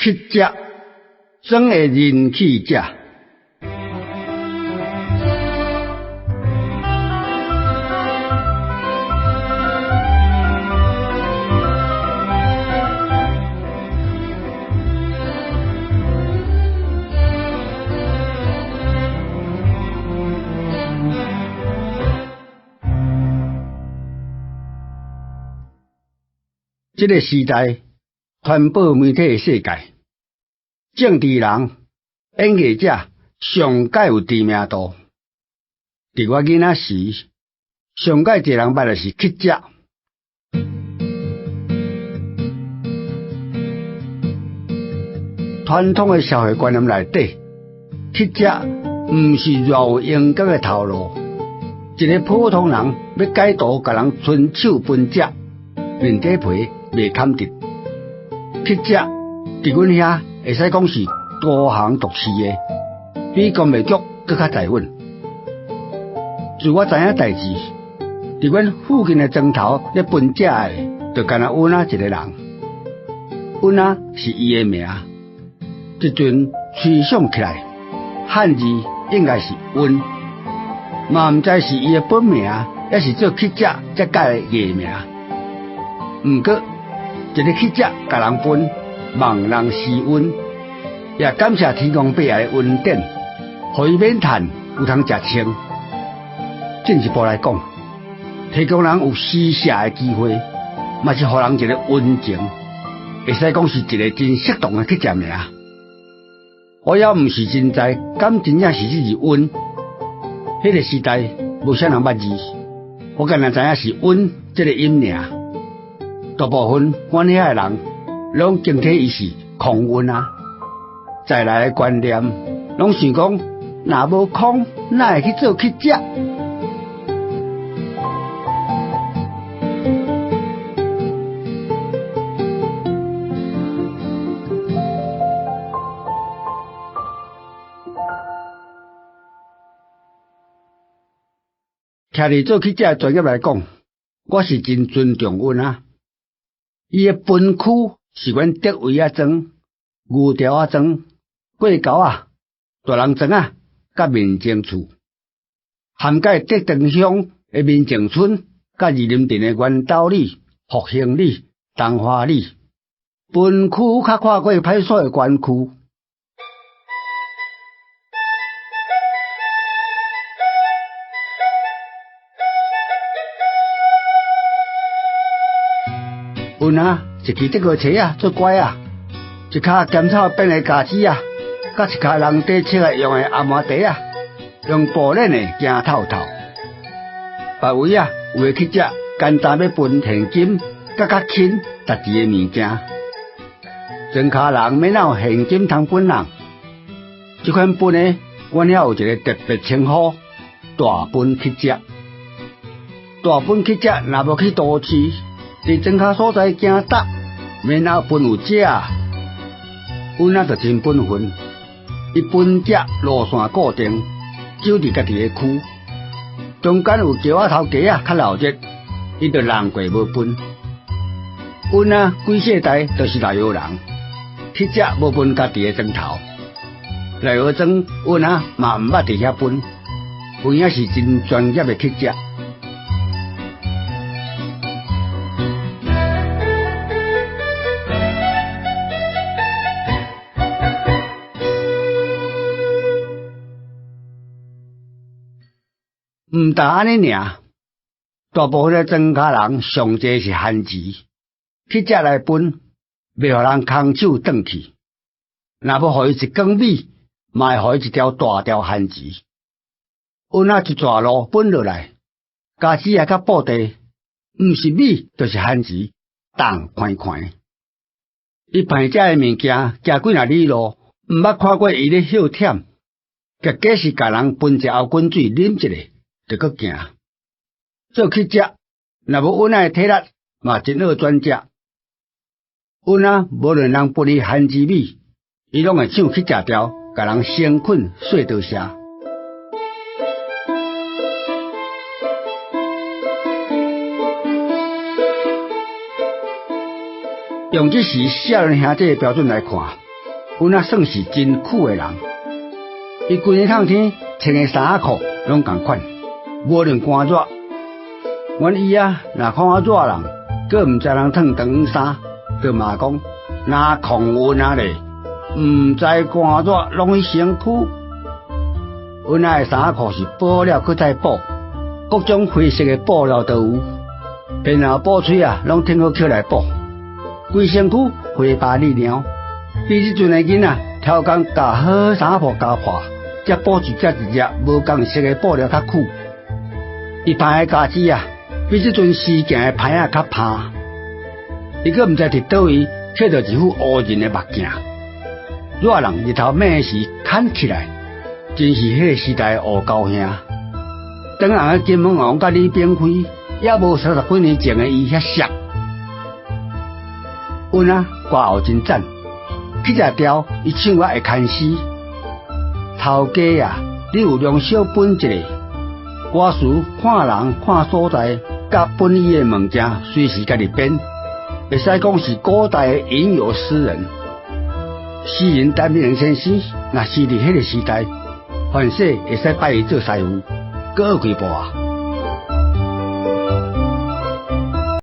乞食，装的人气食。这个时代，传播媒体的世界，政治人、演艺者上界有知名度。伫我囡仔时，上界侪人捌的是乞食。传统的社会观念内底，乞食毋是偌有应格的头路。一个普通人要解毒，甲人伸手分食，面底皮袂堪得。乞食伫阮遐会使讲是多行独市的，比公卖局搁较在稳。自我知影代志，伫阮附近的庄头咧分食的，就干那阮一个人。阮是伊的名。一阵吹想起来，汉字应该是温，嘛毋知是伊的本名，还是做乞食才改的艺名。毋过，一个乞食甲人分，望人施温，也感谢天公伯爷的恩典，互伊免趁有通食清。进一步来讲，提供人有施舍的机会，嘛是互人一个温情，会使讲是一个真适当的乞食名。我也毋是真知，敢真正是这字温。迄个时代无啥人捌字，我敢若知影是温这个音尔。大部分阮遐的人，拢警惕伊是空温啊。再来的观念，拢想讲，若无空，哪会去做乞食？徛伫做乞食的专业来讲，我是真尊重阮。伊的分区是阮德维庄、牛条庄、过沟大人庄甲民政处，涵盖德长乡的民政村，甲二林镇的元斗里、复兴里、东华里。分区较跨过派出所的管区。阮一支德国车做拐一卡甘草编的架子甲一卡人底切用的阿麻袋用布链的行透透。别位有的乞食简单要分现金，较轻值钱的物件。庄卡人免有现金通分人，这款分的，阮遐有一个特别称呼：大分乞食。大分乞食若无去都市，伫庄卡所在行搭，免有分有食。阮就真本分，伊分食路线固定，就伫家己的区。中间有桥头家较闹热，伊就人过无分。阮规世代都是内窑人，乞食无分家己的庄头。内窑庄阮嘛毋捌伫遐分，有影是真专业的乞食。毋但安尼尔，大部分的庄卡人上济是汉字，乞食来分，袂互人空手转去。若要互伊一根米，嘛会互伊一条大条汉字。阮一逝路分落来，家己较布地，毋是米就是汉字，重宽宽。伊卖食的物件，行几若里路，毋捌看过伊咧休忝，结果是甲人分一后滚水啉一个。就搁行，做乞食，若无阮的体力，嘛真好转食。阮无论人分伊番薯米，伊拢会抢去食掉，甲人先困睡倒下。用这时少年兄弟的标准来看，阮啊算是真苦诶人。伊规日通天穿诶衫裤拢共款，无论寒热。阮伊啊，若看我热人，佮毋知人烫长衫，就骂讲哪狂运啊咧，毋知寒热拢去身躯。阮啊诶衫裤是补了佮再补，各种灰色诶布料都有，边后布喙啊拢挺好捡来补，规身躯灰白利了。比即阵诶囡仔超工甲好衫布加破，才补一只无共色诶布料较苦。伊拍诶家己啊，比即阵时行诶歹仔较拍。伊阁毋知伫倒位摕到一副乌人诶目镜，热人日头猛时牵起来，真是迄个时代诶乌高兄。当人诶金门王甲李炳辉，也无30几年前诶伊遐俗。阮啊，歌喉真赞，去只调伊唱我会牵丝。头家啊，你有量小本一个，歌词看人看所在，甲本意诶物件随时家己编，会使讲是古代诶吟游诗人。诗人陈美龄先生，若是伫迄个时代，凡世会使拜伊做师傅，搁学几步啊。